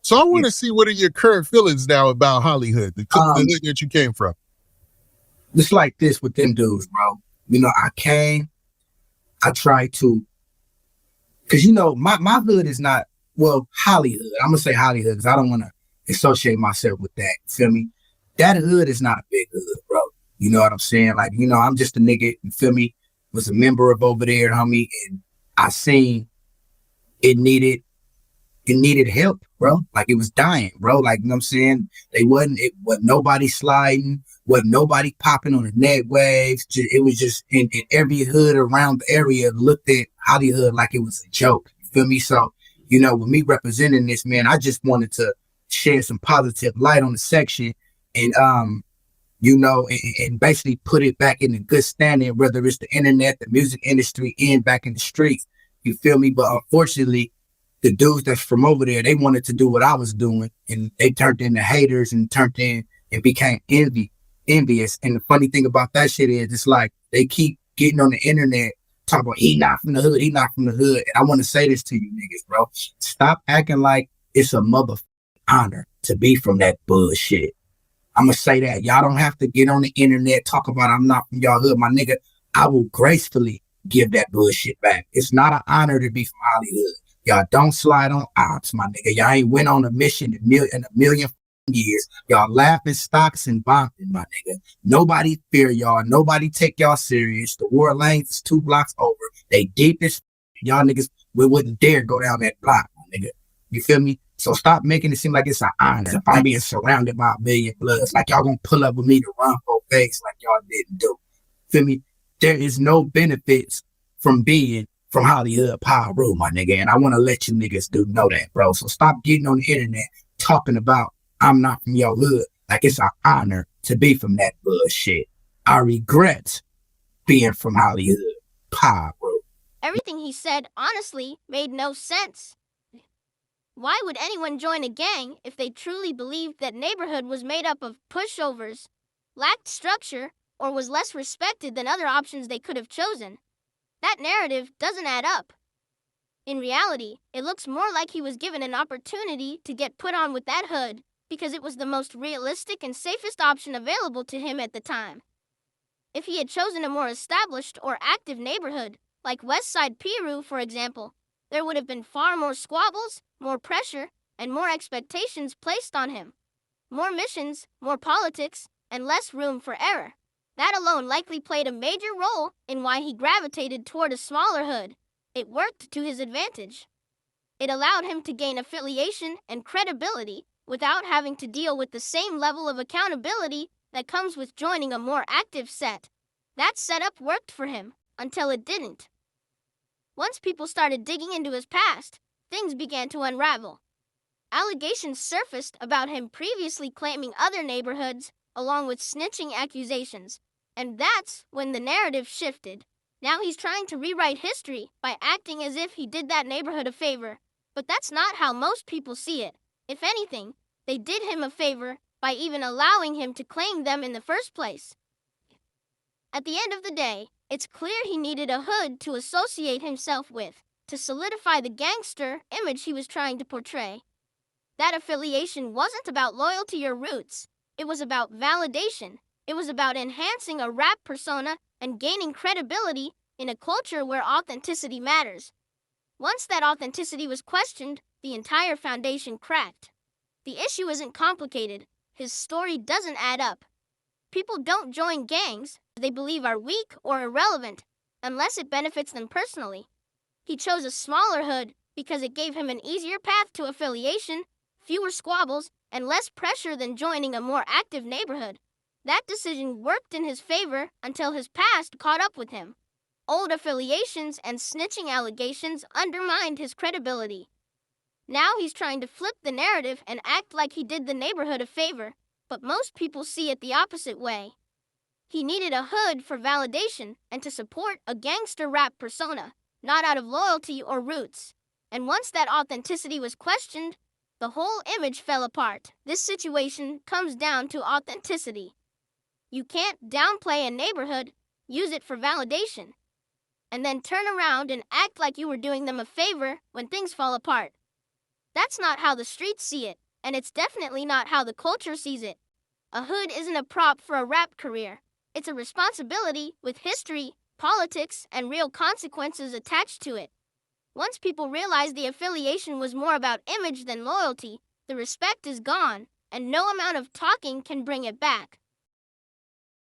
So I want Yeah. to see what are your current feelings now about Hollywood, the hood that you came from. It's like this with them dudes, bro. You know, I try to, because, you know, my hood is not, well, Hollywood. I'm going to say Hollywood because I don't want to associate myself with that. You feel me? That hood is not a big hood, bro. You know what I'm saying? Like, you know, I'm just a nigga, you feel me? Was a member of over there, homie, and I seen it needed help, bro. Like it was dying, bro. Like, you know what I'm saying? It wasn't nobody sliding, wasn't nobody popping on the net waves. It was just in every hood around the area looked at Hollywood like it was a joke. You feel me? So, you know, with me representing this, man, I just wanted to shed some positive light on the section and you know, and basically put it back in a good standing, whether it's the internet, the music industry, and back in the streets. You feel me? But unfortunately, the dudes that's from over there, they wanted to do what I was doing, and they turned into haters and turned in and became envious. And the funny thing about that shit is, it's like they keep getting on the internet talking about he not from the hood, he not from the hood. And I want to say this to you niggas, bro. Stop acting like it's a motherfucking honor to be from that bullshit. I'm going to say that. Y'all don't have to get on the internet, talk about I'm not from y'all hood, my nigga. I will gracefully give that bullshit back. It's not an honor to be from Hollywood. Y'all don't slide on ops, my nigga. Y'all ain't went on a mission in a million years. Y'all laughing stocks and bombing, my nigga. Nobody fear y'all. Nobody take y'all serious. The war lanes is 2 blocks over. They deepest. Y'all niggas, we wouldn't dare go down that block, my nigga. You feel me? So stop making it seem like it's an honor. If I'm being surrounded by a million bloods, like y'all gonna pull up with me to run for face like y'all didn't do. Feel me? There is no benefits from being from Hollywood PIRU, my nigga. And I want to let you niggas know that, bro. So stop getting on the internet talking about I'm not from your hood like it's an honor to be from that bullshit. I regret being from Hollywood PIRU. Everything he said, honestly, made no sense. Why would anyone join a gang if they truly believed that neighborhood was made up of pushovers, lacked structure, or was less respected than other options they could have chosen? That narrative doesn't add up. In reality, it looks more like he was given an opportunity to get put on with that hood because it was the most realistic and safest option available to him at the time. If he had chosen a more established or active neighborhood, like Westside PIRU, for example, there would have been far more squabbles, more pressure, and more expectations placed on him. More missions, more politics, and less room for error. That alone likely played a major role in why he gravitated toward a smaller hood. It worked to his advantage. It allowed him to gain affiliation and credibility without having to deal with the same level of accountability that comes with joining a more active set. That setup worked for him until it didn't. Once people started digging into his past, things began to unravel. Allegations surfaced about him previously claiming other neighborhoods, along with snitching accusations. And that's when the narrative shifted. Now he's trying to rewrite history by acting as if he did that neighborhood a favor. But that's not how most people see it. If anything, they did him a favor by even allowing him to claim them in the first place. At the end of the day, it's clear he needed a hood to associate himself with, to solidify the gangster image he was trying to portray. That affiliation wasn't about loyalty or roots. It was about validation. It was about enhancing a rap persona and gaining credibility in a culture where authenticity matters. Once that authenticity was questioned, the entire foundation cracked. The issue isn't complicated. His story doesn't add up. People don't join gangs they believe are weak or irrelevant unless it benefits them personally. He chose a smaller hood because it gave him an easier path to affiliation, fewer squabbles, and less pressure than joining a more active neighborhood. That decision worked in his favor until his past caught up with him. Old affiliations and snitching allegations undermined his credibility. Now he's trying to flip the narrative and act like he did the neighborhood a favor, but most people see it the opposite way. He needed a hood for validation and to support a gangster rap persona, not out of loyalty or roots. And once that authenticity was questioned, the whole image fell apart. This situation comes down to authenticity. You can't downplay a neighborhood, use it for validation, and then turn around and act like you were doing them a favor when things fall apart. That's not how the streets see it, and it's definitely not how the culture sees it. A hood isn't a prop for a rap career. It's a responsibility with history, politics, and real consequences attached to it. Once people realize the affiliation was more about image than loyalty, the respect is gone, and no amount of talking can bring it back.